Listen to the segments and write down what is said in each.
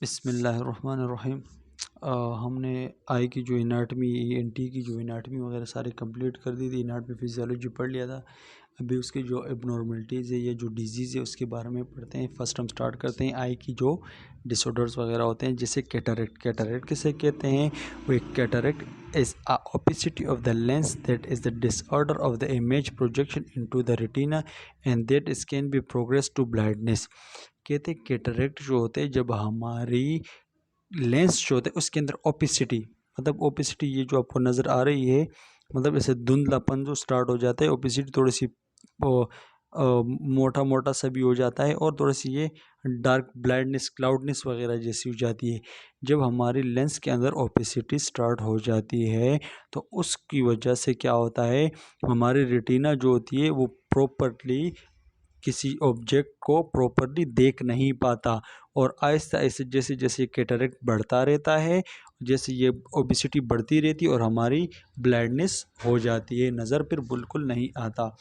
बिस्मिल्लाहिर्रहमानिर्रहीम। हमने आई की जो एनाटमी ईएनटी की जो एनाटमी वगैरह सारी कंप्लीट कर दी थी। एनाटमी फिजियोलॉजी पढ़ लिया था। अभी उसकी जो एबनॉर्मलिटीज़ है या जो डिजीज़ है उसके बारे में पढ़ते हैं। फर्स्ट हम स्टार्ट करते हैं आई की जो डिसऑर्डर्स वगैरह होते हैं, जैसे कैटरेक्ट। कैटरेक्ट किसे कहते हैं? वो cataract is a opacity of the lens that is the disorder of the image projection into the retina and that is can be progress to blindness. कहते हैं कैटरेक्ट जो होते हैं जब हमारी लेंस जो होता है उसके अंदर ओपेसिटी, मतलब ओपेसिटी ये जो आपको नज़र आ रही है, मतलब ऐसे धुंधलापन जो स्टार्ट हो जाता है, ओपेसिटी थोड़ी सी मोटा मोटा सा भी हो जाता है और थोड़ी सी ये डार्क ब्लाइंडनेस क्लाउडनेस वगैरह जैसी हो जाती है। जब हमारी लेंस के अंदर ओपेसिटी स्टार्ट हो जाती है तो उसकी वजह से क्या होता है, हमारी रेटिना जो होती है वो प्रॉपरली किसी ऑब्जेक्ट को प्रॉपरली देख नहीं पाता और आहिस्ता आहिस्ता जैसे जैसे कैटरेक्ट बढ़ता रहता है, जैसे ये ओबेसिटी बढ़ती रहती है और हमारी ब्लाइंडनेस हो जाती है, नज़र फिर बिल्कुल नहीं आता।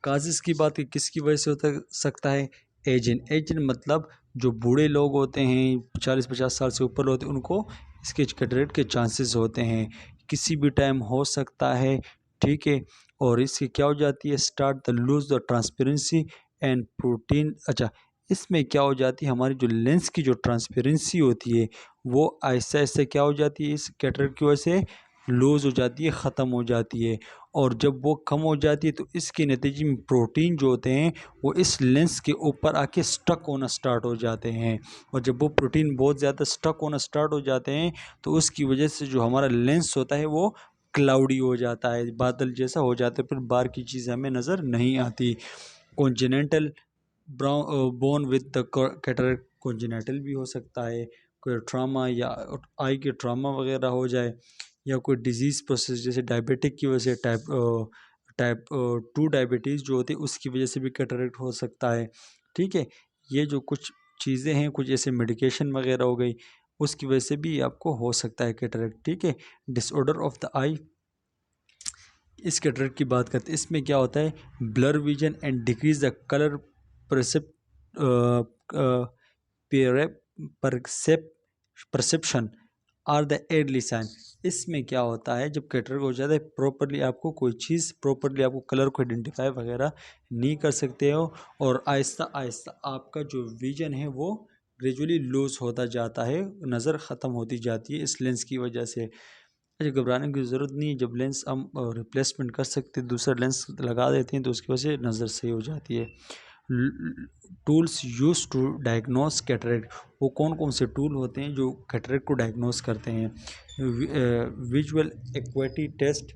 काजिज़ की बात किसकी वजह से होता सकता है? एजिन। एजिन मतलब जो बूढ़े लोग होते हैं 40-50 साल से ऊपर होते हैं उनको इसके कैटरेक्ट के चांसेस होते हैं, किसी भी टाइम हो सकता है। ठीक है। और इसकी क्या हो जाती है, start the lose the transparency and protein. अच्छा, इसमें क्या हो जाती है, हमारी जो लेंस की जो ट्रांसपेरेंसी होती है वो आहिस्ता आहिस्ता क्या हो जाती है, इस कैटरेक्ट की वजह से लूज़ हो जाती है, ख़त्म हो जाती है। और जब वो कम हो जाती है तो इसके नतीजे में प्रोटीन जो होते हैं वो इस लेंस के ऊपर आके स्टक होना स्टार्ट हो जाते हैं। और जब वो प्रोटीन बहुत ज़्यादा स्टक होना स्टार्ट हो जाते हैं तो उसकी वजह से जो हमारा लेंस होता है वो क्लाउडी हो जाता है, बादल जैसा हो जाता है, फिर बाहर की चीज़ हमें नज़र नहीं आती। कॉन्जेनेंटल बोन विद द कैटरेक्ट, कॉन्जेनेंटल भी हो सकता है, कोई ट्रामा या आई के ट्रामा वगैरह हो जाए, या कोई डिजीज़ प्रोसेस जैसे डायबिटिक की वजह से टाइप 2 डायबिटीज़ जो होती है उसकी वजह से भी कैटरेक्ट हो सकता है। ठीक है। ये जो कुछ चीज़ें हैं, कुछ ऐसे मेडिकेशन वगैरह हो गई, उसकी वजह से भी आपको हो सकता है कैटरेक्ट। ठीक है। डिसऑर्डर ऑफ द आई, इस कैटरेक्ट की बात करते हैं। इसमें क्या होता है, blur vision and decrease the colour percep perception are the early sign. इसमें क्या होता है, जब कैटरेक्ट हो जाता है प्रॉपरली आपको कोई चीज़, प्रॉपरली आपको कलर को आइडेंटिफाई वगैरह नहीं कर सकते हो और आहिस्ता आहिस्ता आपका जो विजन है वो ग्रेजुअली लूज होता जाता है, नज़र ख़त्म होती जाती है इस लेंस की वजह से। अच्छा, घबराने की ज़रूरत नहीं है, जब लेंस हम रिप्लेसमेंट कर सकते हैं, दूसरा लेंस लगा देते हैं तो उसकी वजह से नज़र सही हो जाती है। Tools use to diagnose cataract, वो कौन कौन से टूल होते हैं जो कैटरेक्ट को डायग्नोस करते हैं? Visual acuity test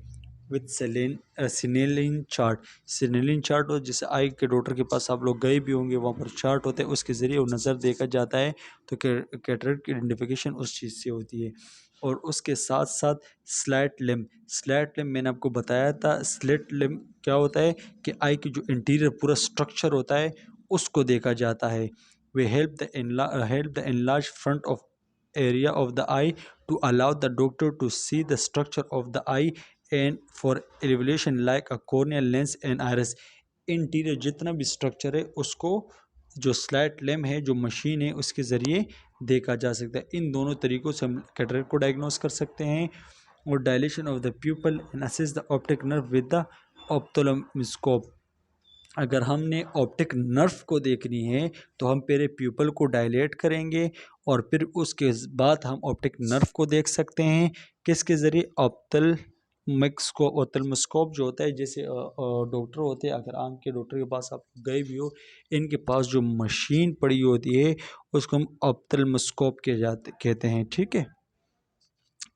with Snellen chart. Snellen chart, और जैसे आई के डॉक्टर के पास आप लोग गए भी होंगे, वहाँ पर चार्ट होते हैं, उसके ज़रिए वो नज़र देखा जाता है तो कैटरेक्ट की आइडेंटिफिकेशन उस चीज़ से होती है। और उसके साथ साथ स्लैट लिम्ब। स्लैट लिम्ब मैंने आपको बताया था, स्लैट लिम्ब क्या होता है कि आई की जो इंटीरियर पूरा स्ट्रक्चर होता है उसको देखा जाता है। We help the enlarge front of area of the eye to allow the doctor to see the structure of the eye and for elevation like a corneal lens and iris। Interior जितना भी structure है उसको जो slate lamp है, जो machine है, उसके ज़रिए देखा जा सकता है। इन दोनों तरीक़ों से हम कैटरेक्ट को डायग्नोस कर सकते हैं। और dilation of the pupal and assess the optic nerve with the ophthalmoscope. अगर हमने ऑप्टिक नर्व को देखनी है तो हम पहले प्यूपल को डायलेट करेंगे और फिर उसके बाद हम ऑप्टिक नर्व को देख सकते हैं। किसके ज़रिए? ऑप्थेल्मोस्कोप जो होता है, जैसे डॉक्टर होते हैं, अगर आँख के डॉक्टर के पास आप गए भी हो, इनके पास जो मशीन पड़ी होती है उसको हम ऑप्थेल्मोस्कोप कहते हैं। ठीक है।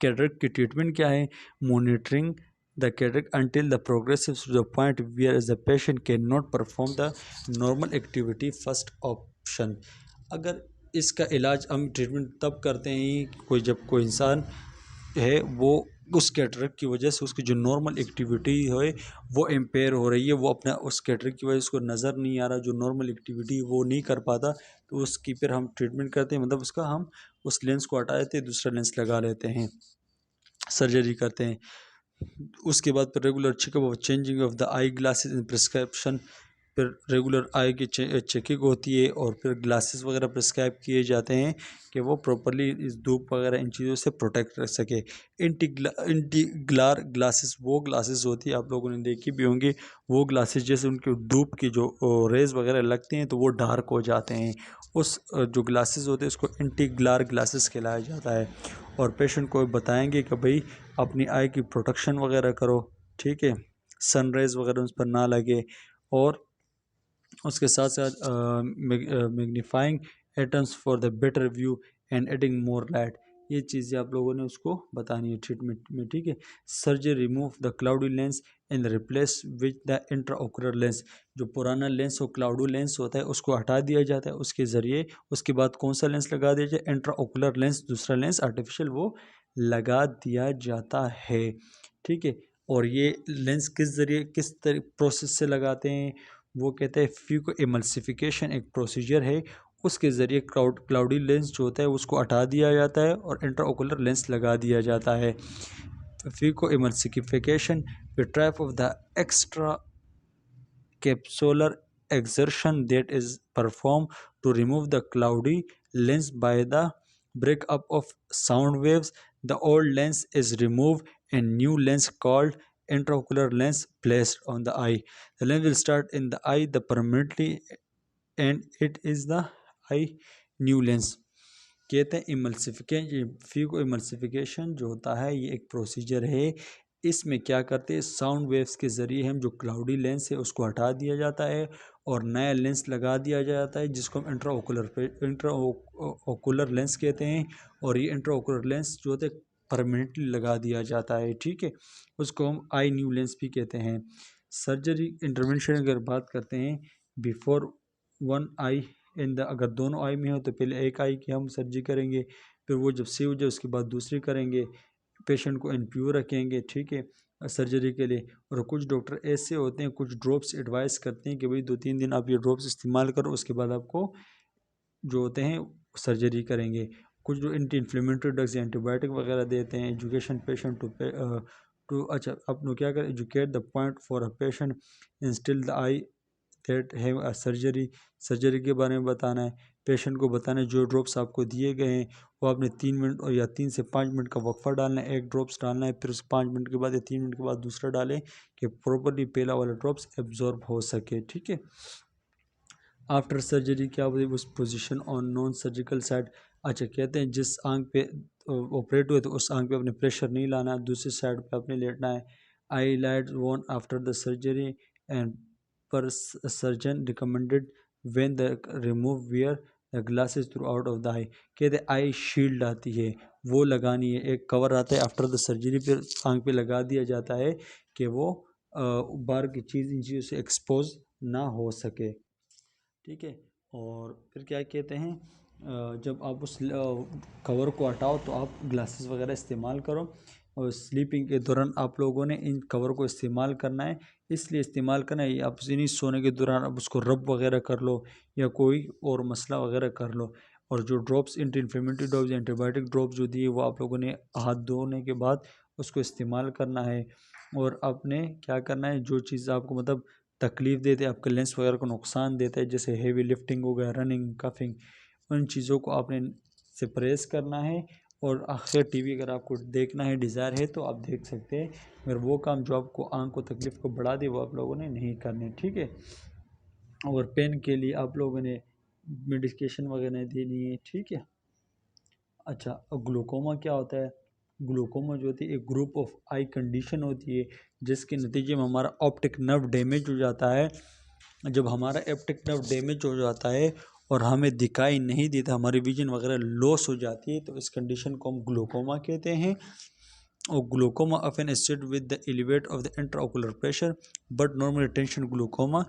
कैटरेक्ट की ट्रीटमेंट क्या है? Monitoring the cataract until the progresses to the point where the patient cannot perform the normal activity, first option. अगर इसका इलाज हम ट्रीटमेंट तब करते हैं कोई, जब कोई इंसान है वो उस कैटरेक्ट की वजह से उसकी जो नॉर्मल एक्टिविटी है वो इम्पेयर हो रही है, वो अपना उस कैटरेक्ट की वजह से उसको नज़र नहीं आ रहा, जो नॉर्मल एक्टिविटी वो नहीं कर पाता, तो उसकी फिर हम ट्रीटमेंट करते हैं, मतलब उसका हम उस लेंस को हटा देते हैं, दूसरा लेंस लगा लेते हैं, सर्जरी करते हैं। उसके बाद फिर regular checkup of changing of the eye glasses in prescription फिर रेगुलर आई की चेकिंग होती है और फिर ग्लासेस वगैरह प्रिस्क्राइब किए जाते हैं कि वो प्रॉपरली इस धूप वगैरह इन चीज़ों से प्रोटेक्ट रख सके। इंटीग्लार ग्लासेस वो ग्लासेस होती है, आप लोगों ने देखी भी होंगी, वो ग्लासेस जैसे उनके धूप की जो रेज वगैरह लगती हैं तो वो डार्क हो जाते हैं, उस जो ग्लासेस होते हैं उसको इंटीग्लार ग्लासेस कहलाया जाता है। और पेशेंट को बताएंगे कि भाई अपनी आई की प्रोटेक्शन वगैरह करो, ठीक है, सनराइज वगैरह उस पर ना लगे, और उसके साथ साथ magnifying atoms for the better view and adding more light, ये चीज़ें आप लोगों ने उसको बतानी है ट्रीटमेंट में, ठीक है। Surgery remove the cloudy lens and replace with the intraocular lens, जो पुराना लेंस और क्लाउडी लेंस होता है उसको हटा दिया जाता है उसके ज़रिए। उसके बाद कौन सा लेंस लगा दिया जाए, इंट्राओकुलर लेंस, दूसरा लेंस आर्टिफिशियल वो लगा दिया जाता है, ठीक है। और ये लेंस किस ज़रिए किस प्रोसेस से लगाते हैं, वो कहते हैं फ्यूको एमल्सिफिकेशन एक प्रोसीजर है, उसके ज़रिए क्लाउडी लेंस जो होता है उसको हटा दिया जाता है और इंट्राओकुलर लेंस लगा दिया जाता है। Phacoemulsification trap of the extra capsular exertion that is performed to remove the cloudy lens by the breakup of sound waves. The old lens is removed and new lens called intraocular lens placed on the eye. The lens will start in the eye the permanently and it is the eye new lens। कहते हैं emulsification, फ्यूको emulsification जो होता है ये एक procedure है, इसमें क्या करते हैं साउंड वेव्स के ज़रिए हम जो क्लाउडी लेंस है उसको हटा दिया जाता है और नया लेंस लगा दिया जाता है जिसको हम इंट्राओकुलर लेंस कहते हैं। और ये इंट्राओकुलर लेंस जो होता है परमानेंटली लगा दिया जाता है, ठीक है, उसको हम आई न्यू लेंस भी कहते हैं। सर्जरी इंटरवेंशन अगर बात करते हैं, before one I in the, अगर दोनों आई में हो तो पहले एक आई की हम सर्जरी करेंगे, फिर वो जब सही हो जाए उसके बाद दूसरी करेंगे, पेशेंट को इनप्योर रखेंगे, ठीक है, सर्जरी के लिए। और कुछ डॉक्टर ऐसे होते हैं, कुछ ड्रॉप्स एडवाइस करते हैं कि भाई 2-3 दिन आप ये ड्रॉप्स इस्तेमाल करो, उसके बाद आपको जो होते हैं सर्जरी करेंगे। कुछ जो एंटी इन्फ्लेमेटरी ड्रग्स एंटीबायोटिक वगैरह देते हैं। एजुकेशन पेशेंट टू अच्छा अपनों क्या करें, educate the point for a patient instil the I that have a surgery, surgery के बारे में बताना है, पेशेंट को बताना है जो ड्रॉप्स आपको दिए गए हैं वो आपने 3 मिनट और या 3 से 5 मिनट का वक्फा डालना है, एक ड्रॉप्स डालना है, फिर उस 5 मिनट के बाद या 3 मिनट के बाद दूसरा डालें कि प्रॉपरली पहला वाला ड्रॉप्स एब्जॉर्ब हो सके, ठीक है। आफ्टर सर्जरी क्या होती है, उस position on non surgical side, अच्छा कहते हैं जिस आंख पे ऑपरेट हुए तो उस आंख पे अपने प्रेशर नहीं लाना है, दूसरी साइड पे अपने लेटना है। Eye light won after the surgery and per surgeon recommended when the remove wear the glasses throughout of the eye, कहते आई शील्ड आती है वो लगानी है, एक कवर आता है आफ्टर द सर्जरी पे आंख पे लगा दिया जाता है कि वो बाहर की चीज़ इन चीज़ों से एक्सपोज ना हो सके, ठीक है। और फिर क्या कहते हैं जब आप उस कवर को हटाओ तो आप ग्लासेस वगैरह इस्तेमाल करो, और स्लीपिंग के दौरान आप लोगों ने इन कवर को इस्तेमाल करना है, इसलिए इस्तेमाल करना है आप नहीं सोने के दौरान आप उसको रब वगैरह कर लो या कोई और मसला वगैरह कर लो। और जो drops anti inflammatory drops antibiotic drops जो दिए वो आप लोगों ने हाथ धोने के बाद उसको इस्तेमाल करना है। और आपने क्या करना है, जो चीज़ आपको मतलब तकलीफ़ देते हैं, आपके लेंस वगैरह को नुकसान देता है, जैसे हेवी लिफ्टिंग हो गया, रनिंग, कफिंग, उन चीज़ों को आपने से परहेज़ करना है। और आखिर टीवी अगर आपको देखना है, डिज़ायर है तो आप देख सकते हैं, मगर वो काम जो आपको आंख को तकलीफ़ को बढ़ा दे वो आप लोगों ने नहीं करने, ठीक है। और पेन के लिए आप लोगों ने मेडिकेशन वगैरह देनी है, ठीक है। अच्छा, अब ग्लूकोमा क्या होता है, ग्लूकोमा जो होती है एक ग्रुप ऑफ आई कंडीशन होती है जिसके नतीजे में हमारा ऑप्टिक नर्व डैमेज हो जाता है। जब हमारा ऑप्टिक नर्व डैमेज हो जाता है और हमें दिखाई नहीं देता, हमारी विजन वगैरह लॉस हो जाती है, तो इस कंडीशन को हम ग्लूकोमा कहते हैं। और glaucoma often associated with the elevate of the intraocular pressure but normal tension glaucoma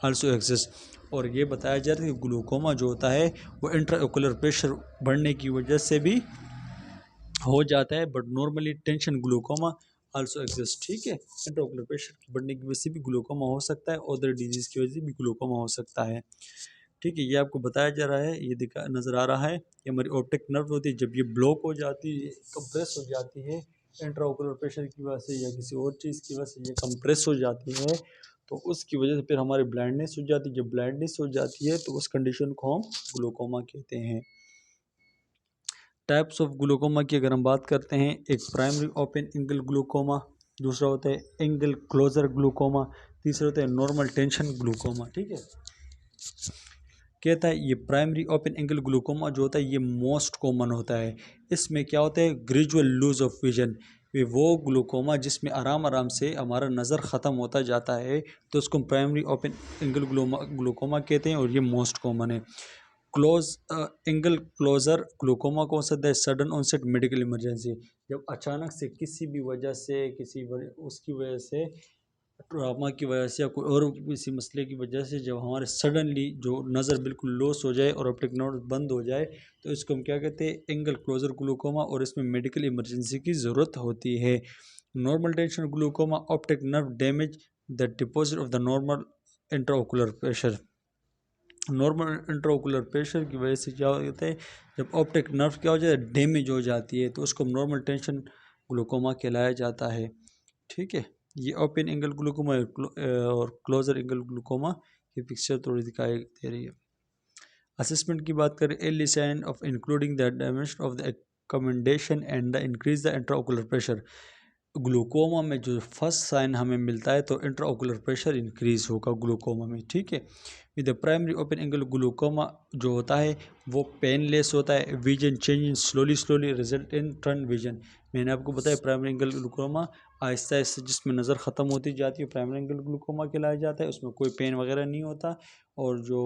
also exists। और ये बताया जा रहा है कि ग्लूकोमा जो होता है वो इंट्राओकुलर प्रेशर बढ़ने की वजह से भी हो जाता है, but normally tension glaucoma also exist, ठीक है। इंट्राओकुलर प्रेशर की बढ़ने की वजह से भी ग्लूकोमा हो सकता है, अदर डिजीज़ की वजह से भी ग्लूकोमा हो सकता है, ठीक है। ये आपको बताया जा रहा है, ये दिखा नज़र आ रहा है, ये हमारी ऑप्टिक नर्व होती है, जब ये ब्लॉक हो जाती है, कंप्रेस हो जाती है इंट्राओकुलर प्रेशर की वजह से या किसी और चीज़ की वजह से ये कंप्रेस हो जाती है, तो उसकी वजह से फिर हमारी ब्लाइंडनेस हो जाती है। जब ब्लाइंडनेस हो जाती है तो उस कंडीशन को हम ग्लूकोमा कहते हैं। टाइप्स ऑफ ग्लूकोमा की अगर हम बात करते हैं, एक प्राइमरी ओपन एंगल ग्लूकोमा, दूसरा होता है एंगल क्लोजर ग्लूकोमा, तीसरा होता है नॉर्मल टेंशन ग्लूकोमा। ठीक है, कहता है ये प्राइमरी ओपन एंगल ग्लूकोमा जो होता है ये मोस्ट कॉमन होता है। इसमें क्या होता है, ग्रेजुअल लूज ऑफ विजन। ये वो ग्लूकोमा जिसमें आराम आराम से हमारा नज़र ख़त्म होता जाता है, तो उसको हम प्राइमरी ओपन एंगल ग्लूकोमा कहते हैं और ये मोस्ट कॉमन है। क्लोज एंगल क्लोजर ग्लूकोमा कौन सा है, सडन ऑनसेट मेडिकल इमरजेंसी, जब अचानक से किसी भी वजह से उसकी वजह से ट्रामा की वजह से या कोई और किसी मसले की वजह से जब हमारे सडनली जो नज़र बिल्कुल लॉस हो जाए और ऑप्टिक नर्व बंद हो जाए, तो इसको हम क्या कहते हैं, एंगल क्लोजर ग्लूकोमा, और इसमें मेडिकल इमरजेंसी की ज़रूरत होती है। Normal tension glaucoma, optic nerve damage, the deposit of the normal intraocular pressure. Normal intraocular pressure की वजह से क्या होता है, जब ऑप्टिक नर्व क्या हो जाता है, डैमेज हो जाती है, तो उसको नॉर्मल टेंशन ग्लूकोमा कहलाया जाता है। ठीक है, ये ओपन एंगल ग्लूकोमा और क्लोजर एंगल ग्लूकोमा की पिक्चर थोड़ी दिखाई दे रही है। असेसमेंट की बात करें, early sign of including the dimension of the accommodation and the increase the intraocular pressure. Glaucoma में जो फर्स्ट साइन हमें मिलता है तो इंट्राओकुलर प्रेशर इंक्रीज होगा ग्लूकोमा में। ठीक है, with the primary open angle glaucoma जो होता है वो पेनलेस होता है, vision change slowly slowly result in turn vision. मैंने आपको बताया primary angle glaucoma Aahista Aahista जिसमें नज़र ख़त्म होती जाती है प्राइमरी एंगल ग्लूकोमा कहलाया जाता है, उसमें कोई पेन वगैरह नहीं होता। और जो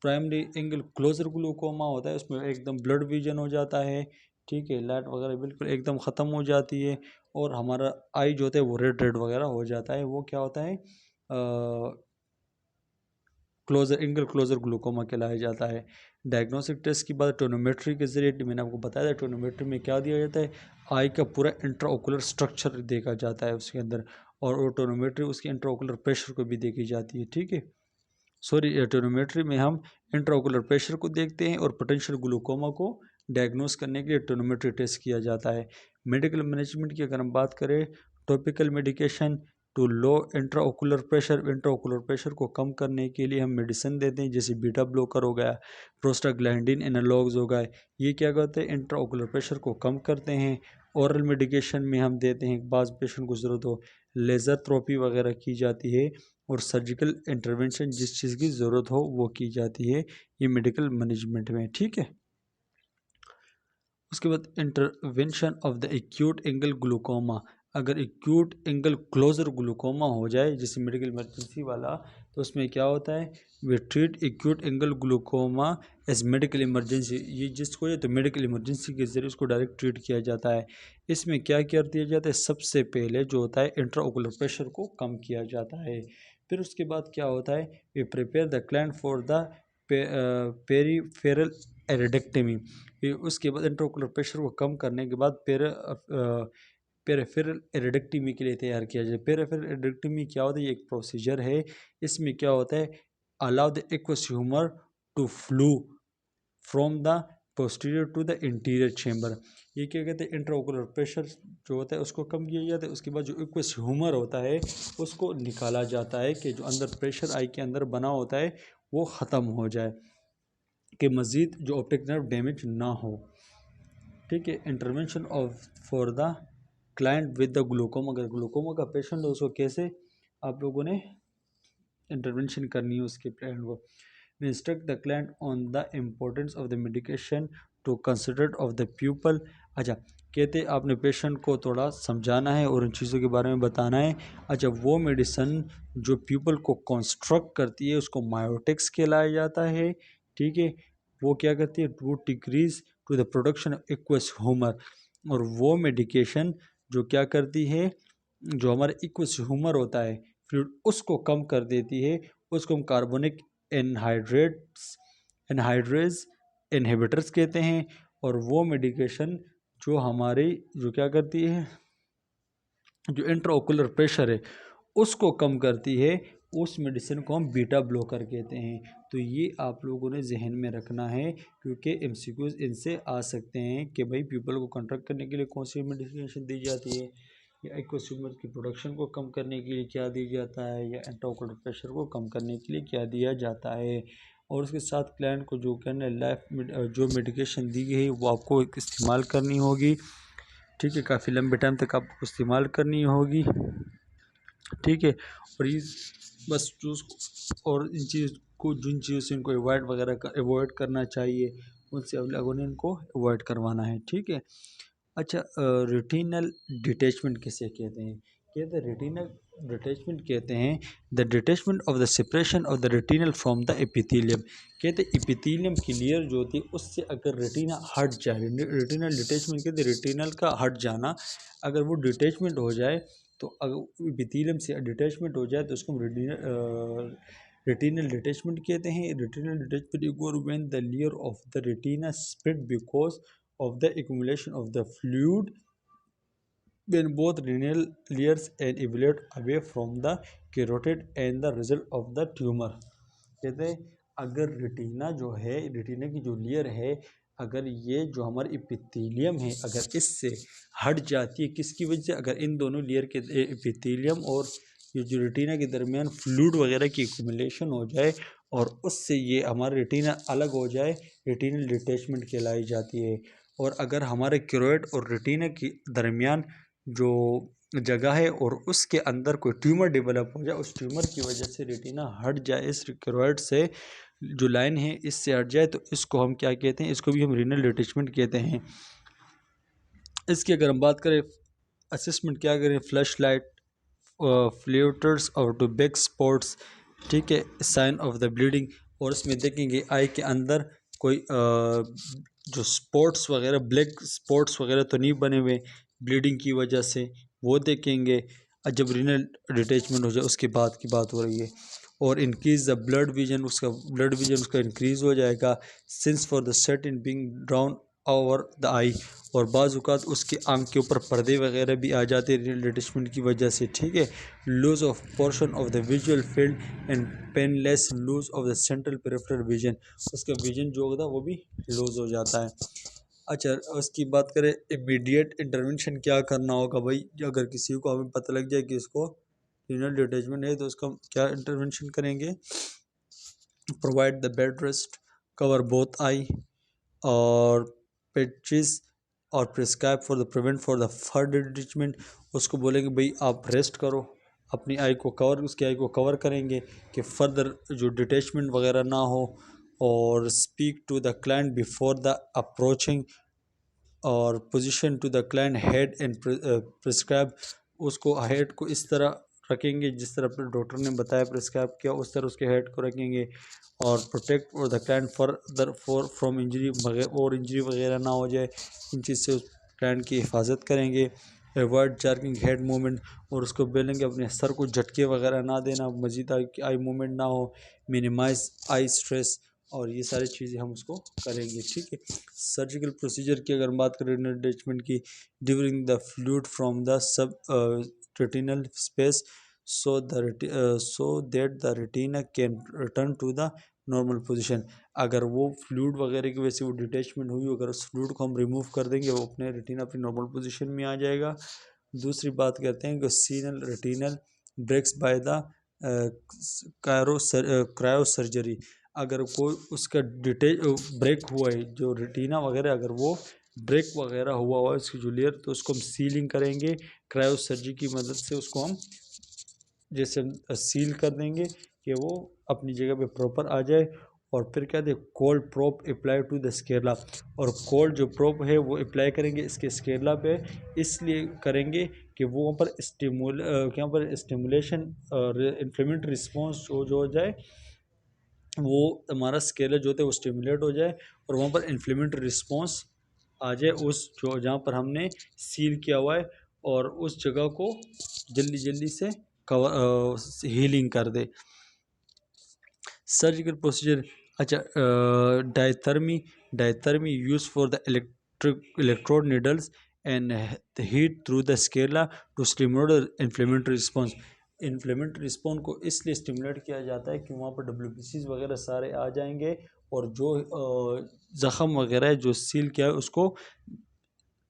प्राइमरी एंगल क्लोजर ग्लूकोमा होता है उसमें एकदम ब्लड विजन हो जाता है। ठीक है, लाइट वगैरह बिल्कुल एकदम ख़त्म हो जाती है और हमारा आई जो होता है वो रेड रेड वगैरह हो जाता है, वो क्या होता है, क्लोजर एंगल क्लोजर ग्लूकोमा कहलाया जाता है। डायग्नोस्टिक टेस्ट की बात टोनोमेट्री के जरिए मैंने आपको बताया था, टोनोमेट्री में क्या दिया जाता है, आई का पूरा इंट्राओकुलर स्ट्रक्चर देखा जाता है उसके अंदर, और वो टोनोमेट्री उसके इंट्राओकुलर प्रेशर को भी देखी जाती है। ठीक है, सॉरी, टोनोमेट्री में हम इंट्राओकुलर प्रेशर को देखते हैं और पोटेंशियल ग्लूकोमा को डायग्नोस करने के लिए टोनोमेट्री टेस्ट किया जाता है। मेडिकल मैनेजमेंट की अगर हम बात करें, topical medication to low intraocular pressure को कम करने के लिए हम मेडिसिन देते हैं, जैसे बीटा ब्लॉकर हो गया, प्रोस्टाग्लैंडिन एनालॉग्स हो गए, ये क्या करते हैं, इंट्राओकुलर प्रेशर को कम करते हैं। ओरल मेडिकेशन में हम देते हैं, बाज़ पेशेंट को ज़रूरत हो लेज़र थेरेपी वगैरह की जाती है, और सर्जिकल इंटरवेंशन जिस चीज़ की ज़रूरत हो वो की जाती है, ये मेडिकल मैनेजमेंट में। ठीक है, उसके बाद intervention of the acute angle glaucoma. अगर एक्यूट एंगल क्लोजर ग्लूकोमा हो जाए जैसे मेडिकल इमरजेंसी वाला, तो उसमें क्या होता है, we treat acute angle glaucoma as medical emergency. ये जिसको है तो मेडिकल इमरजेंसी के जरिए उसको डायरेक्ट ट्रीट किया जाता है। इसमें क्या कर दिया जाता है, सबसे पहले जो होता है इंट्राओकुलर प्रेशर को कम किया जाता है। फिर उसके बाद क्या होता है, we prepare the client for the peripheral iridectomy. फिर उसके बाद इंट्राओकुलर प्रेशर को कम करने के बाद पेरिफेरल एरेडेक्टमी के लिए तैयार किया जाए। पेरिफेरल एरेडेक्टमी क्या होता है, ये एक प्रोसीजर है। इसमें क्या होता है, allow the aqueous humor to flow from the posterior to the interior chamber. ये क्या कहते हैं, इंट्राओकुलर प्रेशर जो होता है उसको कम किया जाता है, उसके बाद जो एक्वस ह्यूमर होता है उसको निकाला जाता है कि जो अंदर प्रेशर आई के अंदर बना होता है वो ख़त्म हो जाए, कि मज़ीद जो ऑप्टिक नर्व डैमेज ना हो। ठीक है, intervention of for the client with the glaucoma. अगर ग्लूकोमा का पेशेंट हो उसको कैसे आप लोगों ने इंटरवेंशन करनी है उसके प्लान को। Instruct the client on the importance of the medication to consider of the pupil. अच्छा, कहते आपने पेशेंट को थोड़ा समझाना है और उन चीज़ों के बारे में बताना है। अच्छा, वो मेडिसिन जो प्यूपल को कंस्ट्रक्ट करती है उसको मायोटिक्स कहलाया जाता है। ठीक है, वो क्या करती है, वो decrease to the production of aqueous humor. और वो मेडिकेशन जो क्या करती है, जो हमारा एक्वस ह्यूमर होता है फिर उसको कम कर देती है, उसको हम कार्बोनिक एनहाइड्रेज इनहिबिटर्स कहते हैं। और वो मेडिकेशन जो हमारी जो क्या करती है, जो इंट्राओकुलर प्रेशर है उसको कम करती है, उस मेडिसिन को हम बीटा ब्लॉकर कहते हैं। तो ये आप लोगों ने जहन में रखना है, क्योंकि एमसीक्यूज इनसे आ सकते हैं कि भाई पीपल को कंट्रैक्ट करने के लिए कौन सी मेडिकेशन दी जाती है, या एक्वस ट्यूमर की प्रोडक्शन को कम करने के लिए क्या दिया जाता है, या इंट्राओकुलर प्रेशर को कम करने के लिए क्या दिया जाता है। और उसके साथ क्लाइंट को जो कहना है जो मेडिकेशन दी गई है वो आपको इस्तेमाल करनी होगी, ठीक है, काफ़ी लंबे टाइम तक आपको इस्तेमाल करनी होगी, ठीक है। और ये बस चूज़ और इन चीज़ को जिन चीज़ों से इनको अवॉइड करना चाहिए उनसे अगले इनको अवॉइड करवाना है, ठीक है। अच्छा, रेटिनल डिटैचमेंट किसे कहते हैं? कहते हैं रेटिनल डिटैचमेंट कहते हैं the detachment of the separation of the retinal from the epithelium. कहते हैं एपिथेलियम की लेयर जो होती है उससे अगर रेटिना हट जाए, रेटिनल डिटैचमेंट कहते हैं रेटिनल का हट जाना, अगर वो डिटैचमेंट हो जाए तो अगर एपिथेलियम से डिटैचमेंट हो जाए तो उसको हम रेटिनल डिटैचमेंट कहते हैं। Retinal detachment occur when the layer of the retina split because of the accumulation of the fluid when both retinal layers and evaluate away from the carotid and the result of the tumor। कहते हैं अगर retina जो है, retina की जो layer है, अगर ये जो हमारी एपिथेलियम है अगर इससे हट जाती है, किसकी वजह से, अगर इन दोनों लेयर के एपिथेलियम और ये जो रेटिना के दरमियान फ्लूइड वगैरह की एक्यूमुलेशन हो जाए और उससे ये हमारा रेटिना अलग हो जाए, रेटिनल डिटैचमेंट कहलाई जाती है। और अगर हमारे कैरोइड और रेटिना के दरमियान जो जगह है और उसके अंदर कोई ट्यूमर डेवलप हो जाए, उस ट्यूमर की वजह से रेटिना हट जाए, इस कैरोइड से जो लाइन है इससे हट जाए, तो इसको हम क्या कहते हैं, इसको भी हम रीनल डिटैचमेंट कहते हैं। इसकी अगर हम बात करें असेसमेंट क्या करें, फ्लैश लाइट फ्ल्यूटर्स और टू बिग स्पॉट्स, ठीक है, साइन ऑफ द ब्लीडिंग। और इसमें देखेंगे आई के अंदर कोई जो स्पॉट्स वगैरह, ब्लैक स्पॉट्स वगैरह तो नहीं बने हुए ब्लीडिंग की वजह से, वो देखेंगे। जब रीनल डिटैचमेंट हो जाए उसके बाद की बात हो रही है। और इंक्रीज द ब्लड विजन, उसका ब्लड विजन उसका इंक्रीज हो जाएगा, since for the set in being drown over the eye. और बाज़ उसके आंख के ऊपर पर्दे वगैरह भी आ जाते हैं रीनल डिटैचमेंट की वजह से, ठीक है। Loss of portion of the visual field and painless loss of the central peripheral vision, उसका विजन जो होता है वो भी लूज हो जाता है। अच्छा, उसकी बात करें इमीडिएट इंटरवेंशन क्या करना होगा भाई, अगर किसी को हमें पता लग जाए कि इसको रीनल डिटैचमेंट है तो उसका क्या इंटरवेंशन करेंगे। Provide the bed rest, cover both I और पेचिस और prescribe for the prevent for the further detachment. उसको बोलेंगे भाई आप रेस्ट करो, अपनी आई को कवर, उसकी आई को कवर करेंगे कि फर्दर जो डिटैचमेंट वगैरह ना हो। और speak to the client before the approaching और position to the client head and prescribe, उसको हेड को इस तरह रखेंगे जिस तरह अपने डॉक्टर ने बताया प्रिस्क्राइब किया उस तरह उसके हेड को रखेंगे। और प्रोटेक्ट और the client further for from injury, और इंजरी वगैरह ना हो जाए, इन चीज़ से उस क्लाइंट की हिफाजत करेंगे। एवॉइड जार्किंग हेड मूवमेंट, और उसको बोलेंगे अपने सर को झटके वगैरह ना देना, मजीद आई मूवमेंट ना हो। मिनिमाइज आई स्ट्रेस, और ये सारी चीज़ें हम उसको करेंगे, ठीक है। सर्जिकल प्रोसीजर की अगर हम बात करें रीनल डिटैचमेंट की, during the fluid from the sub retinal space so that the retina can return to the normal position. अगर वो फ्लूइड वगैरह की वजह से वो डिटैचमेंट हुई, अगर उस फ्लूइड को हम रिमूव कर देंगे वो अपने रेटिना अपनी नॉर्मल पोजीशन में आ जाएगा। दूसरी बात कहते हैं कि seal retinal breaks by the cryosurgery, अगर कोई उसका ब्रेक हुआ है जो रेटिना वगैरह, अगर वो ब्रेक वगैरह हुआ है उसकी जो लेयर, तो उसको हम सीलिंग करेंगे क्रायो सर्जरी की मदद से, उसको हम जैसे सील कर देंगे कि वो अपनी जगह पे प्रॉपर आ जाए। और फिर क्या दें, cold probe apply to the sclera, और कोल्ड जो प्रोप है वो अप्लाई करेंगे इसके स्केला पे, इसलिए करेंगे कि वो वहाँ पर यहाँ पर स्टिमुलेशन और इन्फ्लेमेटरी रिस्पॉन्स जो हो जाए, वो हमारा स्केलर जो होता है वो स्टिमुलेट हो जाए और वहाँ पर इन्फ्लेमेटरी रिस्पॉन्स आ जाए उस जो जहाँ पर हमने सील किया हुआ है, और उस जगह को जल्दी जल्दी से कवर हीलिंग कर दे। सर्जिकल प्रोसीजर, अच्छा, diathermy use for the electrode needles and heat through the sclera to stimulate inflammatory response. Inflammatory response को इसलिए स्टिमुलेट किया जाता है कि वहाँ पर WBCs वगैरह सारे आ जाएंगे और जो ज़ख़म वगैरह जो सील किया है उसको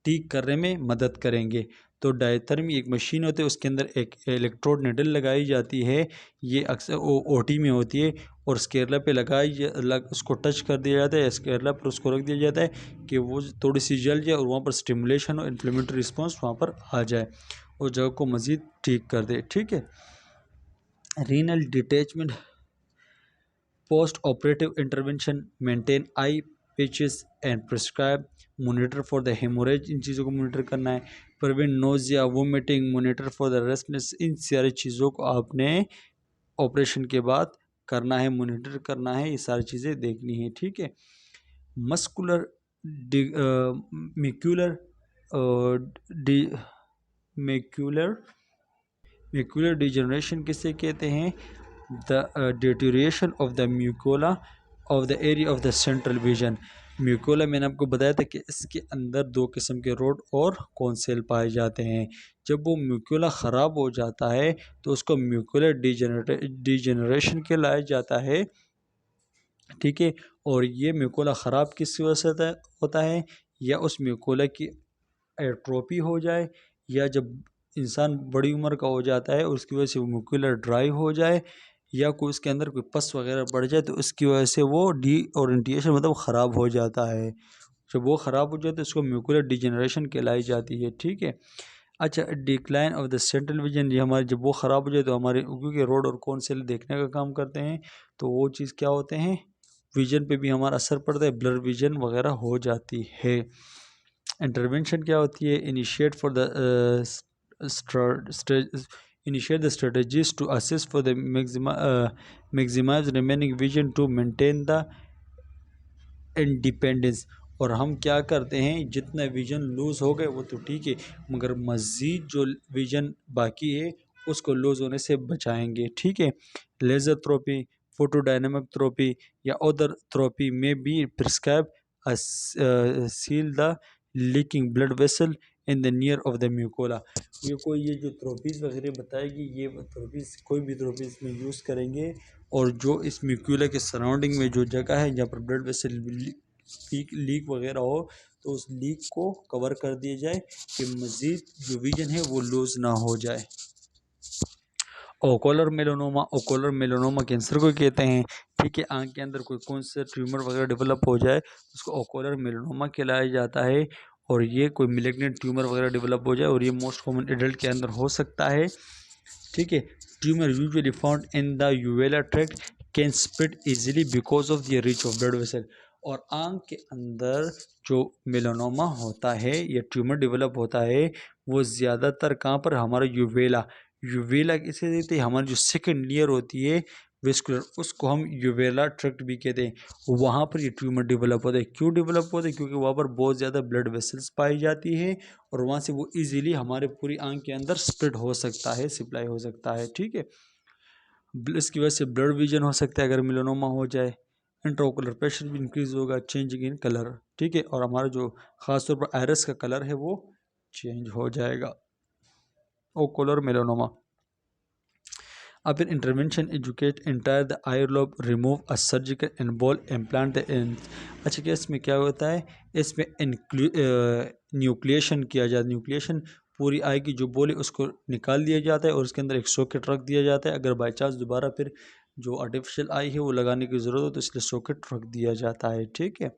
ठीक करने में मदद करेंगे। तो डायथर्मी एक मशीन होती है, उसके अंदर एक इलेक्ट्रोड निडल लगाई जाती है, ये अक्सर ओटी में होती है, और स्केरला पे उसको टच कर दिया जाता है, स्केरला पर उसको रख दिया जाता है कि वो थोड़ी सी जल जाए और वहाँ पर स्टिमुलेशन और इन्फ्लेमेटरी रिस्पॉन्स वहाँ पर आ जाए और जगह को मज़ीद ठीक कर दे। ठीक है। Retinal detachment, post operative intervention, maintain eye patches and prescribe, monitor for the haemorrhage, इन चीज़ों को मोनिटर करना है। Prevent nausea, vomiting, monitor for the restless, इन सारी चीज़ों को आपने ऑपरेशन के बाद करना है, मोनिटर करना है, ये सारी चीज़ें देखनी है। ठीक है। Muscular macular macular macular degeneration किसे कहते हैं? The deterioration of the macula of the area of the central vision. Macula मैंने आपको बताया था कि इसके अंदर दो किस्म के रोड और कॉन्सेल पाए जाते हैं। जब वो म्यूकोला ख़राब हो जाता है तो उसको म्यूकोलर डिजनरेशन कहलाया जाता है। ठीक है। और ये म्यूकोला ख़राब किस वजह से होता है? या उस म्यूकोला की एट्रोपी हो जाए, या जब इंसान बड़ी उम्र का हो जाता है उसकी वजह से वो म्यूकुलर ड्राई हो जाए, या कोई उसके अंदर कोई पस वगैरह बढ़ जाए तो उसकी वजह से वो डी ओरिएंटेशन मतलब ख़राब हो जाता है। जब वो ख़राब हो जाए तो उसको म्यूकुलर डिजनरेशन कहलाई जाती है। ठीक है। अच्छा, decline of the central vision, ये हमारे जब वो ख़राब हो जाए तो हमारे क्योंकि रोड और कौन से देखने का काम करते हैं तो वो चीज़ क्या होते हैं, विजन पे भी हमारा असर पड़ता है, ब्लर विजन वगैरह हो जाती है। इंटरवेंशन क्या होती है? Initiate for the initiate the strategies to assist for the maximize remaining vision to maintain the independence. और हम क्या करते हैं, जितना विजन लूज़ हो गए वो तो ठीक है, मगर मज़ीद जो विजन बाकी है उसको लूज़ होने से बचाएंगे। ठीक है। लेज़र थेरेपी, फोटोडायनेमिक थेरेपी या अदर थेरेपी में भी prescribe seal the leaking blood vessel in the near of the macula. ये जो थेरेपीज़ वगैरह बताएगी, ये थेरेपीज़ कोई भी थेरेपीज़ में यूज़ करेंगे, और जो इस म्यूकुला के सराउंडिंग में जो जगह है जहाँ पर ब्लड वेसल लीक वगैरह हो तो उस लीक को कवर कर दिया जाए कि मज़ीद जो विजन है वो लूज़ ना हो जाए। Ocular melanoma, ocular melanoma cancer को कहते हैं। ठीक है। आँख के अंदर कोई कौन सा ट्यूमर वगैरह डेवलप हो जाए उसको ओकुलर मेलानोमा कहलाया जाता है, और ये कोई मिलिग्नेंट ट्यूमर वगैरह डेवलप हो जाए, और ये मोस्ट कॉमन एडल्ट के अंदर हो सकता है। ठीक है। Tumour usually found in the uveal tract can spread easily because of the reach of blood vessel. और आँख के अंदर जो मेलानोमा होता है या ट्यूमर डेवलप होता है वो ज़्यादातर कहाँ पर, हमारा यूवेला किसे देते हैं, हमारी जो सेकंड लेयर होती है वेस्कुलर, उसको हम यूवेला ट्रैक्ट भी कहते हैं। वहाँ पर ये ट्यूमर डेवलप होता है। क्यों डेवलप होता है? क्योंकि वहाँ पर बहुत ज़्यादा ब्लड वेसल्स पाई जाती है और वहाँ से वो इजीली हमारे पूरी आँख के अंदर स्प्रेड हो सकता है, सप्लाई हो सकता है। ठीक है। इसकी वजह से ब्लड विजन हो सकता है अगर मेलानोमा हो जाए। इंट्राओकुलर प्रेशर भी इंक्रीज होगा, चेंजिंग इन कलर। ठीक है। और हमारा जो खासतौर पर आयरस का कलर है वो चेंज हो जाएगा। Ocular melanoma. अब फिर intervention educate entire the I lobe, remove a surgical and ball implant the end. अच्छा, कि इसमें क्या होता है, इसमें न्यूक्लिएशन किया जाता है। न्यूक्लिएशन पूरी आई की जो बॉल है उसको निकाल दिया जाता है और उसके अंदर एक सॉकेट रख दिया जाता है। अगर बाई चांस दोबारा फिर जो आर्टिफिशियल आई है वो लगाने की ज़रूरत हो तो इसलिए सॉकेट रख दिया जाता है। ठीक है।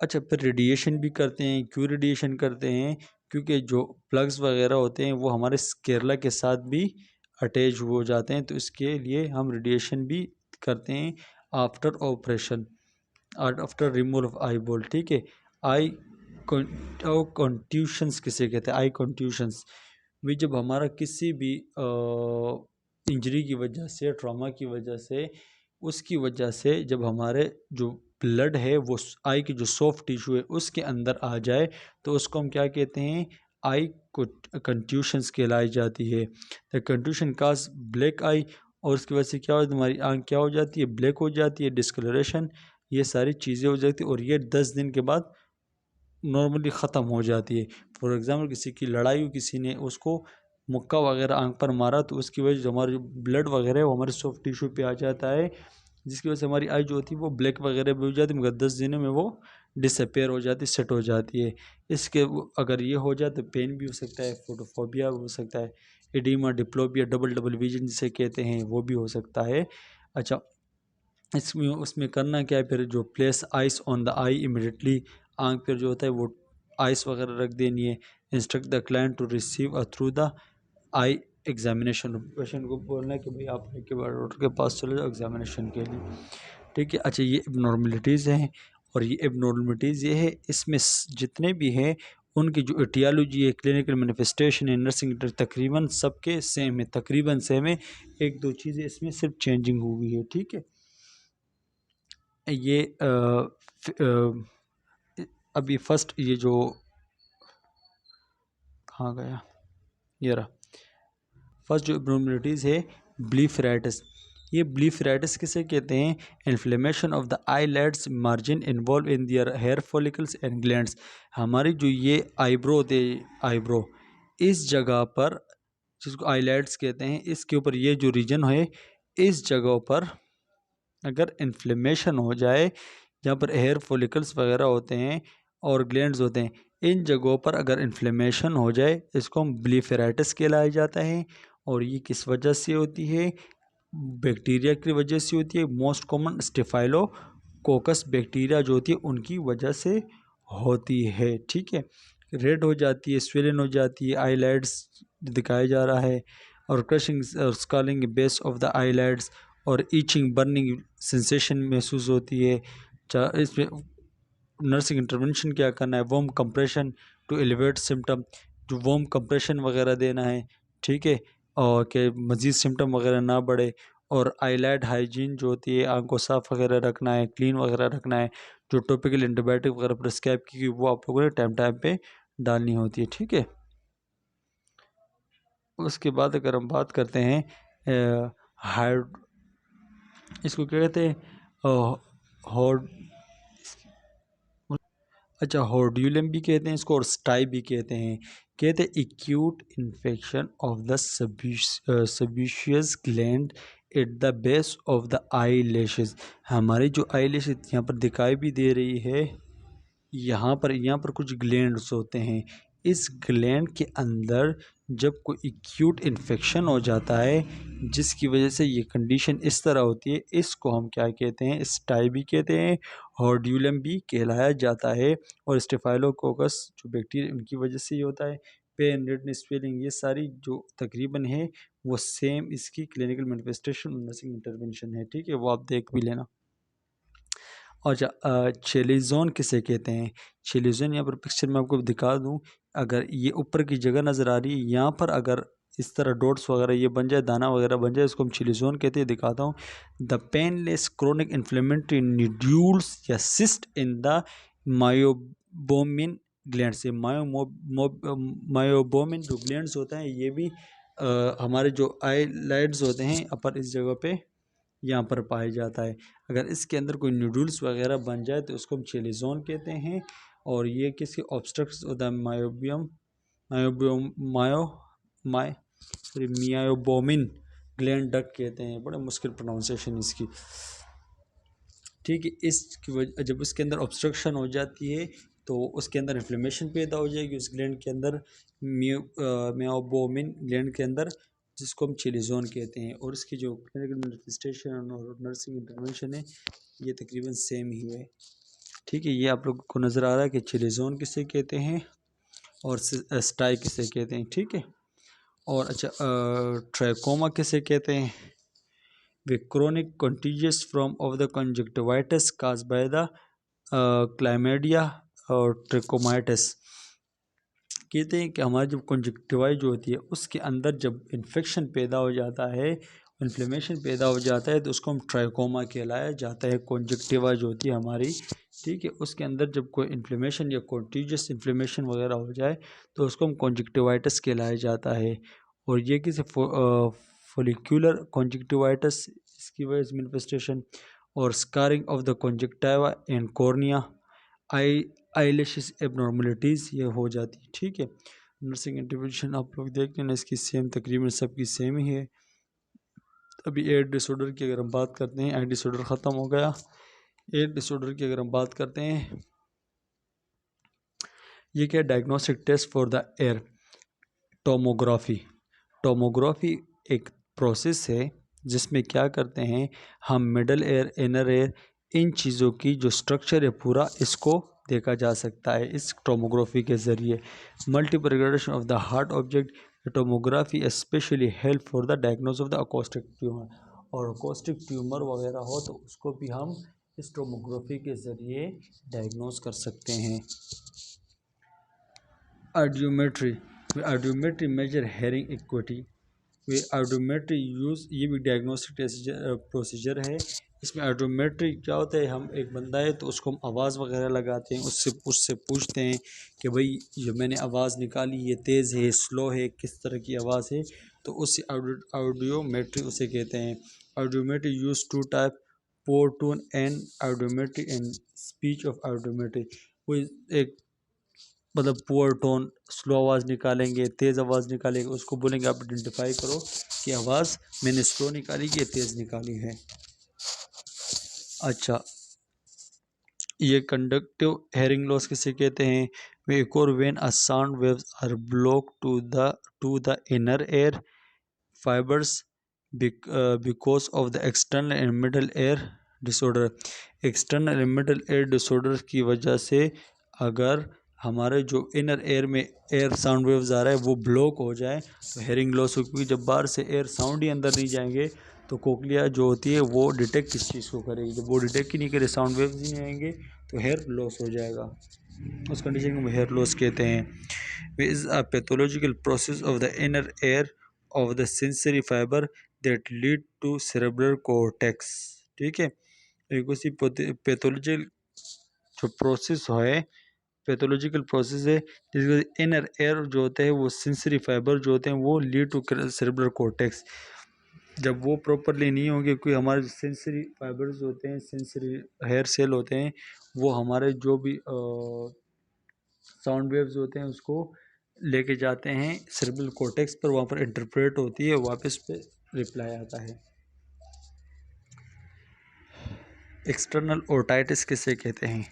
अच्छा, फिर रेडिएशन भी करते हैं। क्यों रेडिएशन करते हैं? क्योंकि जो प्लग्स वगैरह होते हैं वो हमारे स्केरला के साथ भी अटैच हो जाते हैं, तो इसके लिए हम रेडिएशन भी करते हैं after operation, after removal of eye ball. ठीक है। आई कॉन्ट्यूशंस किसे कहते हैं? आई कॉन्ट्यूशंस भी जब हमारा किसी भी इंजरी की वजह से, ट्रॉमा की वजह से, उसकी वजह से जब हमारे जो ब्लड है वो आई की जो सॉफ्ट टिश्यू है उसके अंदर आ जाए तो उसको हम क्या कहते हैं? आई कंट्यूशंस कहलाई जाती है। द कंट्यूशन काज ब्लैक आई, और उसकी वजह से क्या हो, हमारी आँख क्या हो जाती है? ब्लैक हो जाती है, डिस्कलरेशन, ये सारी चीज़ें हो जाती है, और ये 10 दिन के बाद नॉर्मली ख़त्म हो जाती है। फॉर एग्ज़ाम्पल किसी की लड़ाई हुई, किसी ने उसको मुक्का वगैरह आँख पर मारा तो उसकी वजह से हमारा जो ब्लड वगैरह है वो हमारे सॉफ्ट टिश्यू पे आ जाता है, जिसकी वजह से हमारी आई जो होती है वो ब्लैक वगैरह भी हो जाती है, मगर 10 दिनों में वो डिसअपेयर हो जाती है, सेट हो जाती है। इसके अगर ये हो जाए तो पेन भी हो सकता है, फोटोफोबिया भी हो सकता है, oedema, diplopia, double double vision जिसे कहते हैं वो भी हो सकता है। अच्छा, इसमें उसमें करना क्या है, फिर जो place ice on the I immediately, आँख पर जो होता है वो आइस वगैरह रख देनी है। Instruct the client to receive through the eye examination, patient को बोलना है कि भाई आप के बाद डॉक्टर के पास चले जाओ एग्जामिनेशन के लिए, ठीक है। अच्छा, ये एबनॉर्मलिटीज़ हैं, और ये एबनॉर्मलिटीज़ ये है, इसमें जितने भी हैं उनकी जो एटियोलॉजी है, क्लिनिकल मैनिफेस्टेशन है, नर्सिंग तकरीबन सबके सेम है, तकरीबन सेम है। एक दो चीज़ें इसमें सिर्फ चेंजिंग हुई है, ठीक है। ये अभी फर्स्ट ये जो कहाँ गया, ये रहा। फर्स्ट जो एबनॉर्मलिटीज़ है, ब्लीफराइटिस। ये ब्लीफराइटिस किसे कहते हैं? Inflammation of the eyelids margin involve in their hair follicles and glands. हमारी जो ये आईब्रो होते, आईब्रो इस जगह पर, जिसको आईलेट्स कहते हैं, इसके ऊपर ये जो रीजन है, इस जगह पर अगर इन्फ्लेमेशन हो जाए, जहाँ पर हेयर फॉलिकल्स वगैरह होते हैं और ग्लैंड्स होते हैं, इन जगहों पर अगर इन्फ्लेमेशन हो जाए, इसको हम ब्लीफराइटिस कहलाया जाता है। और ये किस वजह से होती है? बैक्टीरिया की वजह से होती है। मोस्ट कॉमन स्टेफाइलोकोकस बैक्टीरिया जो होती है उनकी वजह से होती है, ठीक है। रेड हो जाती है, स्वेलन हो जाती है, आईलाइड्स दिखाया जा रहा है, और क्रशिंग और स्कालिंग बेस ऑफ द आईलाइड्स, और ईचिंग बर्निंग सेंसेशन महसूस होती है। इसमें नर्सिंग इंटरवेंशन क्या करना है? Warm compression to elevate symptom, जो वॉर्म कंप्रेशन वगैरह देना है, ठीक है, और कि मज़ीद सिम्टम वगैरह ना बढ़े। और आईलाइड हाइजीन जो होती है, आँख को साफ़ वगैरह रखना है, क्लीन वगैरह रखना है। जो टॉपिकल एंटीबायोटिक वगैरह प्रिस्क्राइब की वो आप लोगों ने टाइम टाइम पे डालनी होती है, ठीक है। उसके बाद अगर हम बात करते हैं हाइड, इसको क्या कहते हैं? हॉर्ड, अच्छा, हॉर्ड्यूलम भी कहते हैं इसको, और स्टाई भी कहते हैं। कहते हैं acute infection of the sebaceous gland at the base of the eyelashes. हमारी जो आई लैशेज यहाँ पर दिखाई भी दे रही है, यहाँ पर कुछ ग्लैंड्स होते हैं। इस ग्लैंड के अंदर जब कोई एक्यूट इन्फेक्शन हो जाता है, जिसकी वजह से ये कंडीशन इस तरह होती है, इसको हम क्या कहते हैं? स्टाई भी कहते हैं, हॉर्ड्यूलम भी कहलाया जाता है। और स्टेफाइलोकोकस जो बैक्टीरिया, उनकी वजह से ये होता है। पेन, रेडनेस, स्वेलिंग, ये सारी जो तकरीबन है वो सेम इसकी क्लिनिकल मैनिफेस्टेशन नर्सिंग इंटरवेंशन है, ठीक है, वो आप देख भी लेना। अच्छा, चेलिज़ोन किसे कहते हैं? चेलिज़ोन यहाँ पर पिक्चर में आपको दिखा दूँ, अगर ये ऊपर की जगह नज़र आ रही है, यहाँ पर अगर इस तरह डॉट्स वगैरह ये बन जाए, दाना वगैरह बन जाए, इसको हम चिलीजोन कहते हैं। दिखाता हूँ। The painless chronic inflammatory nodules या सिस्ट इन द मायोबोमिन ग्लैंड से, मायोबोमिन जो ग्लैंड्स होते हैं, ये भी हमारे जो आईलाइड्स होते हैं अपर इस जगह पे यहाँ पर पाया जाता है। अगर इसके अंदर कोई नूडल्स वगैरह बन जाए तो उसको हम चेलिज़ोन कहते हैं। और ये किसी ऑब्स्ट्रक्ट्स होता है मायोबियम मायोबियम मायो माय सॉरी मियायोबोमिन ग्लैंड डक्ट कहते हैं। बड़ा मुश्किल प्रोनाउंसिएशन इसकी, ठीक है। इसकी वजह जब उसके अंदर ऑब्स्ट्रक्शन हो जाती है तो उसके अंदर इन्फ्लेमेशन पैदा हो जाएगी उस ग्लैंड के अंदर, मियायोबोमिन ग्लैंड के अंदर, जिसको हम चिलीजोन कहते हैं। और इसकी जो क्लिनिकल मैनिफेस्टेशन और नर्सिंग इंटरवेंशन है ये तकरीबन सेम ही है, ठीक है। ये आप लोग को नज़र आ रहा है कि चिलीजोन किसे कहते हैं और स्टाई किसे कहते हैं, ठीक है। और अच्छा, ट्रैकोमा किसे कहते हैं? We chronic contagious form of the conjunctivitis cause by the chlamydia और ट्रैकोमाइटिस। कहते हैं कि हमारी जब कंजक्टिवाई जो होती है उसके अंदर जब इन्फेक्शन पैदा हो जाता है, इन्फ्लेमेशन पैदा हो जाता है, तो उसको हम ट्राइकोमा कहलाया जाता है। कंजक्टिवा जो होती है हमारी, ठीक है, उसके अंदर जब कोई इन्फ्लेमेशन या कॉन्टीजियस इन्फ्लेमेशन वगैरह हो जाए तो उसको हम कंजक्टिवाइटिस कहलाया जाता है। और ये किसी फोलिकुलर कंजक्टिवाइटिस, इसकी वजह से मैनिफेस्टेशन, और scarring of the conjunctiva and cornea, I eyelashes abnormalities ये हो जाती है, ठीक है। नर्सिंग इंटरवेंशन आप लोग देख लेना, इसकी सेम तकरीबन सबकी सेम ही है। अभी एट डिसऑर्डर की अगर हम बात करते हैं, एट डिसऑर्डर ख़त्म हो गया। एट डिसऑर्डर की अगर हम बात करते हैं ये क्या diagnostic test for the ear? Tomography एक प्रोसेस है जिसमें क्या करते हैं हम मिडल एयर, इनर एयर, इन चीज़ों की जो स्ट्रक्चर है पूरा इसको देखा जा सकता है इस टोमोग्राफी के ज़रिए। Multiple degradation of the heart object. Tomography specially help for the diagnose of the acoustic tumour, और अकोस्टिक ट्यूमर वगैरह हो तो उसको भी हम इस टोमोग्राफी के ज़रिए डायग्नोस कर सकते हैं। आर्डियोमेट्री, आर्डियोमेट्री मेजर हेयरिंग इक्विटी। वे आर्डियोमेट्री यूज़, ये भी डायग्नोस्टिक प्रोसीजर है। इसमें आर्डियोमेट्री क्या होता है, हम एक बंदा है तो उसको हम आवाज़ वगैरह लगाते हैं, उससे पूछते हैं कि भाई ये मैंने आवाज़ निकाली ये तेज़ है, स्लो है, किस तरह की आवाज़ है, तो उससे आर्डियोमेट्री उसे कहते हैं। Audiometry use to type pure tone and audiometry and speech of audiometry. वो एक मतलब पुअर टोन, स्लो आवाज़ निकालेंगे, तेज़ आवाज़ निकालेंगे, उसको बोलेंगे आप आइडेंटिफाई करो कि आवाज़ मैंने स्लो निकाली कि तेज़ निकाली है। अच्छा, ये कंडक्टिव हेयरिंग लॉस किसे कहते हैं? वे एक और when a sound waves are block to the inner ear fibers because of the external and middle ear disorder. External and middle ear disorder की वजह से अगर हमारे जो इनर एयर में एयर साउंड वेव्स आ रहा है वो ब्लॉक हो जाए तो हेयरिंग लॉस हो, क्योंकि जब बाहर से एयर साउंड ही अंदर नहीं जाएंगे तो कोक्लिया जो होती है वो डिटेक्ट किस चीज़ को करेगी, जब वो डिटेक्ट ही नहीं करे, साउंड वेव्स ही नहीं आएंगे तो हेयर लॉस हो जाएगा। उस कंडीशन को हेयर लॉस कहते हैं। Is a pathological process of the inner ear of the sensory fiber that lead to cerebral cortex. ठीक है, एक उसी पैथोलॉजिकल जो प्रोसेस है, पैथोलॉजिकल प्रोसेस है जिसके इनर एयर जो होते हैं वो सेंसरी फाइबर जो होते हैं वो लीड टू सेरेब्रल कॉर्टेक्स। जब वो प्रॉपरली नहीं होंगे, क्योंकि हमारे सेंसरी फाइबर्स होते हैं, सेंसरी हेयर सेल होते हैं, वो हमारे जो भी साउंड वेव्स होते हैं उसको लेके जाते हैं सेरेब्रल कॉर्टेक्स पर, वहाँ पर इंटरप्रेट होती है, वापस पे रिप्लाई आता है। एक्सटर्नल ओटाइटिस किसे कहते हैं?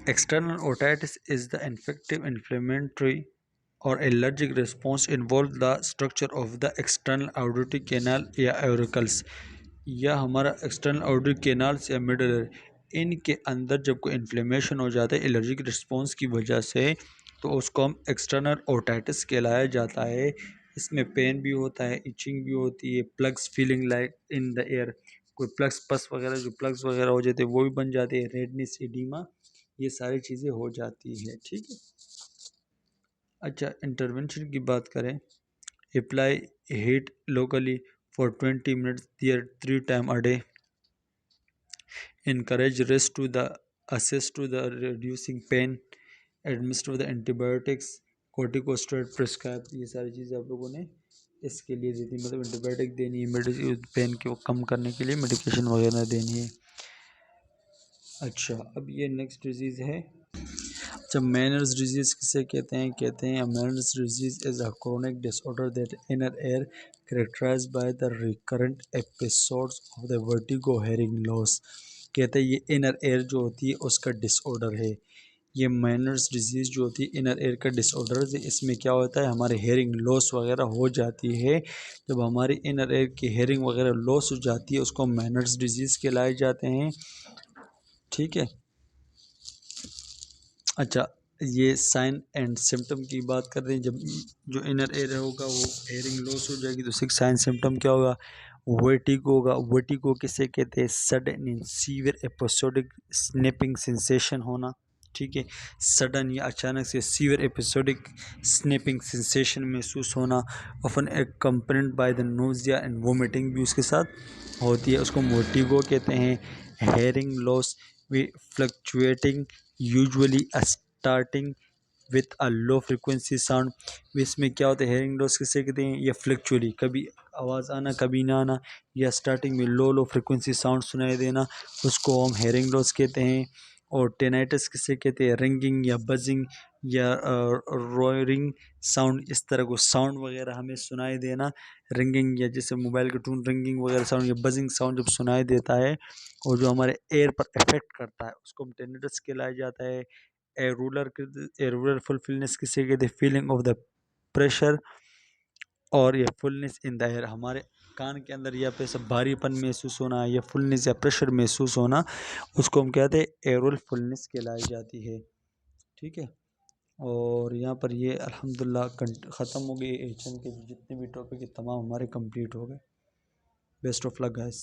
External otitis is the infective, inflammatory, or allergic response involve the structure of the external auditory canal या auricles, या हमारा एक्सटर्नल ऑडिटरी कैनाल्स या मिडल एयर, इनके अंदर जब कोई इन्फ्लेमेशन हो जाता है एलर्जिक रिस्पॉन्स की वजह से तो उसको हम एक्सटर्नल ओटाइटिस कहलाया जाता है। इसमें पेन भी होता है, इचिंग भी होती है, plugs feeling like in the air, कोई प्लग्स पस वगैरह जो प्लग्स वगैरह हो जाते हैं वो भी बन जाते हैं, रेडनेस, एडिमा, ये सारी चीज़ें हो जाती है। ठीक है। अच्छा, इंटरवेंशन की बात करें, apply heat locally for 20 minutes there 3 time a day, encourage rest to the assist to the reducing pain, administer the antibiotics, corticosteroid prescribe, ये सारी चीज़ें आप लोगों ने इसके लिए दी थी, मतलब एंटीबायोटिक देनी है, पेन को कम करने के लिए मेडिकेशन वगैरह देनी है। अच्छा, अब ये नेक्स्ट डिजीज़ है। जब मैनर्स डिजीज़ किसे कहते हैं Meniere's disease is a chronic disorder that inner ear characterized by the recurrent episodes of the vertigo hearing loss. कहते हैं ये इनर एयर जो होती है उसका डिसऑर्डर है। ये मैनर्स डिजीज़ जो होती है इनर एयर का डिसऑर्डर है, इसमें क्या होता है हमारे हेयरिंग लॉस वगैरह हो जाती है। जब हमारी इनर एयर की हेयरिंग वगैरह लॉस हो जाती है उसको मैनर्स डिजीज़ कहलाए जाते हैं। ठीक है। अच्छा, ये साइन एंड सिम्टम की बात कर रहे हैं। जब जो इनर एयर होगा वो हेयरिंग लॉस हो जाएगी तो सिक्स साइन सिम्टम क्या होगा? वर्टिगो होगा। वर्टिगो किसे कहते हैं? Sudden and severe episodic snipping sensation होना। ठीक है, सडन या अचानक से सीवियर एपिसोडिक स्निपिंग सेंसेशन महसूस होना, often accompanied by the nausea and vomiting भी उसके साथ होती है, उसको वर्टिगो कहते हैं। Hearing loss we fluctuating usually starting with a low frequency sound. इसमें क्या होता है हेयरिंग लॉस किसे कहते हैं? या फ्लक्चुअली, कभी आवाज़ आना कभी ना आना, या स्टार्टिंग में लो फ्रिक्वेंसी साउंड सुनाई देना, उसको हम हेयरिंग लॉस कहते हैं। और टेनाइटिस किसे कहते हैं? रिंगिंग या बजिंग या रॉयरिंग साउंड, इस तरह को साउंड वगैरह हमें सुनाई देना, रिंगिंग या जैसे मोबाइल के टून रिंगिंग वगैरह साउंड या बजिंग साउंड जब सुनाई देता है और जो हमारे एयर पर इफेक्ट करता है उसको हम टेनाइटिस कहलाया जाता है। एरुलर फुलफिलनेस किसे कहते हैं, फीलिंग ऑफ द प्रेशर और ये फुलनेस इन द एयर, हमारे कान के अंदर या पे सब भारीपन महसूस होना या फुलनेस या प्रेशर महसूस होना, उसको हम कहते हैं एरुलर फुलनेस कहलाई जाती है। ठीक है, और यहाँ पर ये अल्हम्दुलिल्लाह ख़त्म हो गई एचएम के जितने भी टॉपिक तमाम हमारे कंप्लीट हो गए। Best of luck guys.